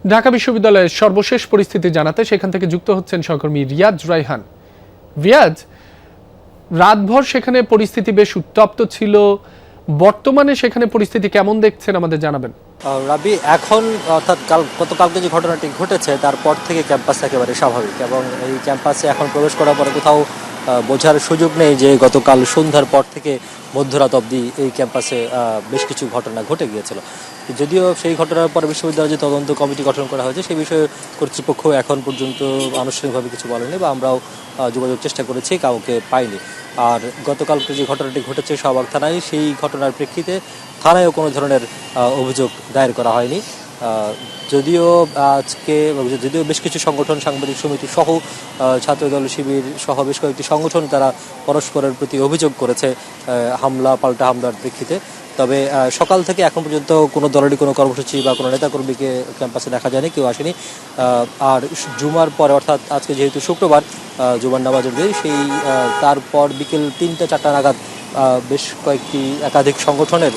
ঢাকা বিশ্ববিদ্যালয়ের সর্বশেষ পরিস্থিতি জানাতে সেখান থেকে যুক্ত হচ্ছেন সহকর্মী রিয়াজ রায়হান। রিয়াজ, রাতভর সেখানে পরিস্থিতি বেশ উত্তপ্ত ছিল, বর্তমানে সেখানে পরিস্থিতি কেমন দেখছেন আমাদের জানাবেন। রাবি, এখন অর্থাৎ গতকালকে যে ঘটনাটি ঘটেছে তারপর থেকে ক্যাম্পাস একেবারে স্বাভাবিক, এবং এই ক্যাম্পাসে এখন প্রবেশ করার পরে কোথাও বোঝার সুযোগ নেই যে গতকাল সন্ধ্যার পর থেকে মধ্যরাত অবধি এই ক্যাম্পাসে বেশ কিছু ঘটনা ঘটে গিয়েছিল। যদিও সেই ঘটনার পর বিশ্ববিদ্যালয়ে যে তদন্ত কমিটি গঠন করা হয়েছে সেই বিষয়ে কর্তৃপক্ষ এখন পর্যন্ত আনুষ্ঠানিকভাবে কিছু বলেনি, বা আমরাও যোগাযোগ চেষ্টা করেছি, কাউকে পাইনি। আর গতকালকে যে ঘটনাটি ঘটেছে শাহবাগ থানায়, সেই ঘটনার প্রেক্ষিতে থানায়ও কোনো ধরনের অভিযোগ দায়ের করা হয়নি। যদিও বেশ কিছু সংগঠন, সাংবাদিক সমিতি সহ ছাত্রদল, শিবির সহ বেশ কয়েকটি সংগঠন তারা পরস্পরের প্রতি অভিযোগ করেছে পাল্টা হামলার প্রেক্ষিতে। তবে সকাল থেকে এখন পর্যন্ত কোনো দলেরই কোনো কর্মসূচি বা কোনো নেতাকর্মীকে ক্যাম্পাসে দেখা যায়নি, কেউ আসেনি। আর জুমার পরে, অর্থাৎ আজকে যেহেতু শুক্রবার, জুমার নামাজের দিন, সেই তারপর বিকেল ৩টা-৪টা নাগাদ বেশ কয়েকটি একাধিক সংগঠনের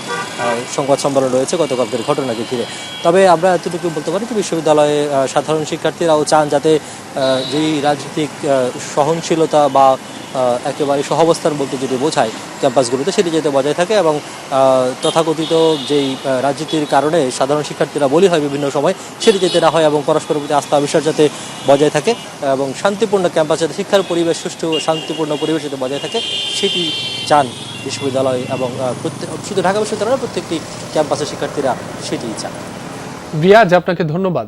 সংবাদ সম্মেলন রয়েছে গতকালকের ঘটনাকে ঘিরে। তবে আমরা এতটুকু বলতে পারি যে বিশ্ববিদ্যালয়ে সাধারণ শিক্ষার্থীরাও চান যাতে যেই রাজনৈতিক সহনশীলতা বা একেবারে সহাবস্থান বলতে যদি বোঝায় ক্যাম্পাসগুলোতে, সেটি যাতে বজায় থাকে, এবং তথাকথিত যেই রাজনীতির কারণে সাধারণ শিক্ষার্থীরা বলি হয় বিভিন্ন সময়, সেটি যাতে না হয়, এবং পরস্পরের প্রতি আস্থা বিশ্বাস যাতে বজায় থাকে, এবং শান্তিপূর্ণ ক্যাম্পাস যাতে, শিক্ষার পরিবেশ, সুষ্ঠু শান্তিপূর্ণ পরিবেশ যাতে বজায় থাকে, সেটি চান বিশ্ববিদ্যালয়, এবং শুধু ঢাকা বিশ্ববিদ্যালয়ের প্রত্যেকটি ক্যাম্পাসের শিক্ষার্থীরা সেটিই চান। রিয়াজ, আপনাকে ধন্যবাদ।